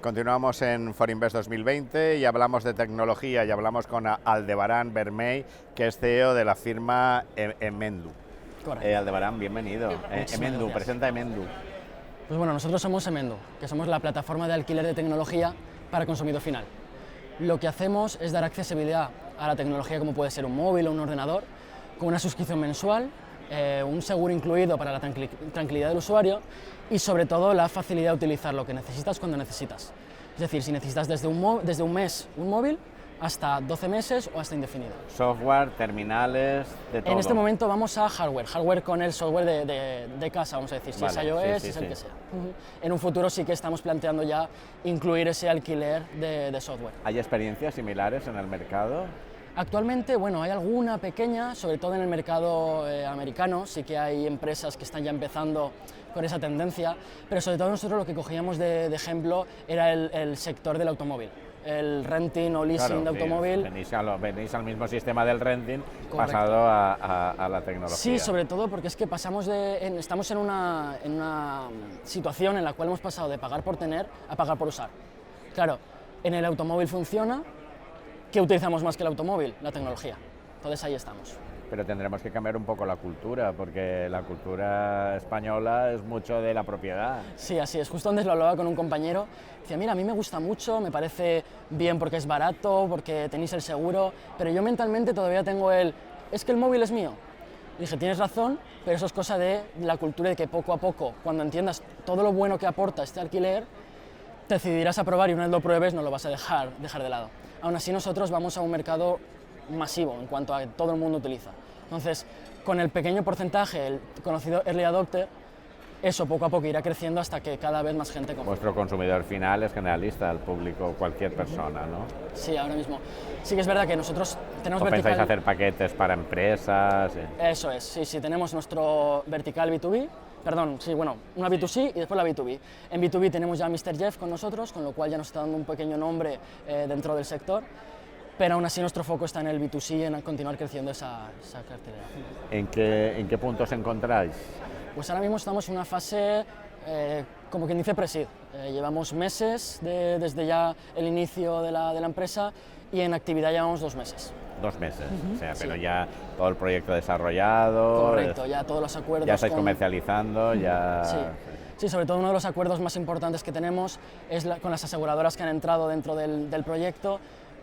Continuamos en Forinvest 2020 y hablamos de tecnología y hablamos con Aldebarán Vermell, que es CEO de la firma Emendum. Correcto. Aldebarán, bienvenido. Emendum, presenta Emendum. Pues bueno, nosotros somos Emendum, que somos la plataforma de alquiler de tecnología para consumidor final. Lo que hacemos es dar accesibilidad a la tecnología como puede ser un móvil o un ordenador, con una suscripción mensual, un seguro incluido para la tranquilidad del usuario y sobre todo la facilidad de utilizar lo que necesitas cuando necesitas. Es decir, si necesitas desde un mes un móvil hasta 12 meses o hasta indefinido. Software, terminales, de todo. En este momento vamos a hardware con el software de casa, vamos a decir, si Vale, es iOS, sí, si es sí. el que sea. En un futuro sí que estamos planteando ya incluir ese alquiler de software. ¿Hay experiencias similares en el mercado? Actualmente, bueno, hay alguna pequeña, sobre todo en el mercado americano, sí que hay empresas que están ya empezando con esa tendencia, pero sobre todo nosotros lo que cogíamos de ejemplo era el sector del automóvil. El renting o leasing de automóvil. Venís al mismo sistema del renting. Correcto. Pasado a la tecnología. Sí, sobre todo porque es que estamos en una situación en la cual hemos pasado de pagar por tener a pagar por usar. Claro, en el automóvil funciona. ¿Qué utilizamos más que el automóvil? La tecnología. Entonces ahí estamos. Pero tendremos que cambiar un poco la cultura, porque la cultura española es mucho de la propiedad. Sí, así es. Justo antes lo hablaba con un compañero. Decía, mira, a mí me gusta mucho, me parece bien porque es barato, porque tenéis el seguro, pero yo mentalmente todavía tengo es que el móvil es mío. Y dije, tienes razón, pero eso es cosa de la cultura de que poco a poco, cuando entiendas todo lo bueno que aporta este alquiler, te decidirás a probar y una vez lo pruebes no lo vas a dejar de lado. Aún así nosotros vamos a un mercado masivo en cuanto a que todo el mundo utiliza. Entonces, con el pequeño porcentaje, el conocido early adopter, eso poco a poco irá creciendo hasta que cada vez más gente compre. Vuestro consumidor final es generalista, el público, cualquier persona, ¿no? Sí, ahora mismo. Sí que es verdad que nosotros tenemos ¿O vertical... pensáis hacer paquetes para empresas? Eso es, sí, tenemos nuestro vertical B2B, perdón, sí, bueno, una B2C y después la B2B. En B2B tenemos ya a Mr. Jeff con nosotros, con lo cual ya nos está dando un pequeño nombre dentro del sector, pero aún así nuestro foco está en el B2C, en continuar creciendo esa cartera. ¿En qué punto os encontráis? Pues ahora mismo estamos en una fase, como quien dice, pre-seed. Llevamos meses desde ya el inicio de la empresa y en actividad llevamos 2 meses. 2 meses, o sea, pero sí. ya todo el proyecto desarrollado. Correcto, ya todos los acuerdos. Ya estáis comercializando, ya. Sí, sobre todo uno de los acuerdos más importantes que tenemos es con las aseguradoras que han entrado dentro del proyecto,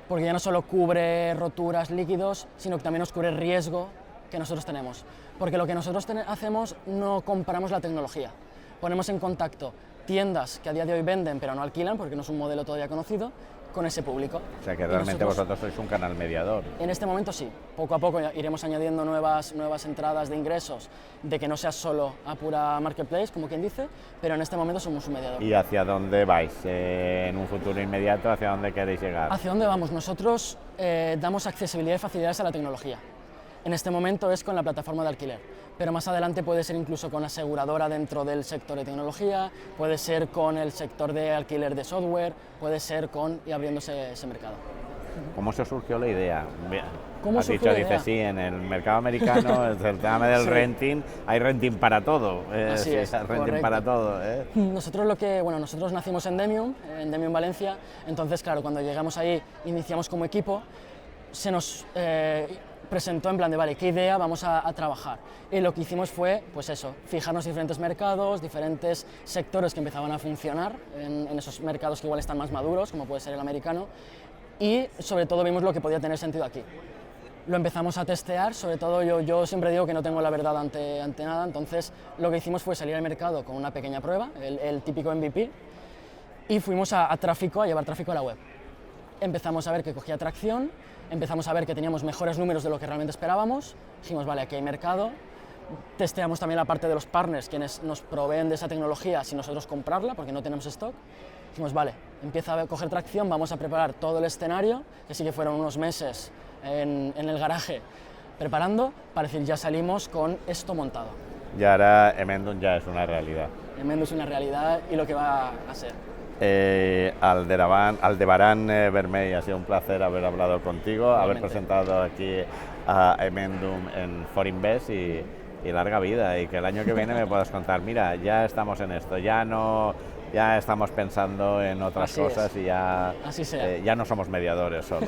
porque ya no solo cubre roturas, líquidos, sino que también nos cubre riesgo que nosotros tenemos. Porque lo que nosotros hacemos no compramos la tecnología, ponemos en contacto tiendas que a día de hoy venden pero no alquilan, porque no es un modelo todavía conocido, con ese público. O sea que realmente vosotros sois un canal mediador. En este momento sí, poco a poco iremos añadiendo nuevas entradas de ingresos, de que no sea solo a pura marketplace, como quien dice, pero en este momento somos un mediador. ¿Y hacia dónde vais? En un futuro inmediato, ¿hacia dónde queréis llegar? ¿Hacia dónde vamos? Nosotros damos accesibilidad y facilidades a la tecnología. En este momento es con la plataforma de alquiler, pero más adelante puede ser incluso con aseguradora dentro del sector de tecnología, puede ser con el sector de alquiler de software, puede ser y abriéndose ese mercado. ¿Cómo se surgió la idea? ¿Cómo Has surgió dicho, la idea? dices, sí, en el mercado americano, es el tema del Sí. renting, hay renting para todo. Así sí, es, hay renting correcto. para todo. Nosotros nacimos en Demium Valencia, entonces claro, cuando llegamos ahí, iniciamos como equipo, se nos presentó en plan de, vale, ¿qué idea vamos a trabajar? Y lo que hicimos fue, pues eso, fijarnos diferentes mercados, diferentes sectores que empezaban a funcionar en esos mercados que igual están más maduros, como puede ser el americano, y sobre todo vimos lo que podía tener sentido aquí. Lo empezamos a testear, sobre todo yo siempre digo que no tengo la verdad ante nada, entonces lo que hicimos fue salir al mercado con una pequeña prueba, el típico MVP, y fuimos a llevar tráfico a la web. Empezamos a ver que cogía tracción, empezamos a ver que teníamos mejores números de lo que realmente esperábamos, dijimos, vale, aquí hay mercado, testeamos también la parte de los partners, quienes nos proveen de esa tecnología sin nosotros comprarla, porque no tenemos stock, dijimos, vale, empieza a coger tracción, vamos a preparar todo el escenario, que sí que fueron unos meses en el garaje preparando, para decir, ya salimos con esto montado. Y ahora Emendum ya es una realidad. Emendum es una realidad y lo que va a ser. Aldebarán Vermell, ha sido un placer haber hablado contigo, haber presentado aquí a Emendum en Forinvest y y larga vida, y que el año que viene me puedas contar, mira, ya estamos en esto, ya estamos pensando en otras Así cosas es. y ya, Así sea. ya no somos mediadores solo.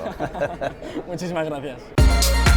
Muchísimas gracias.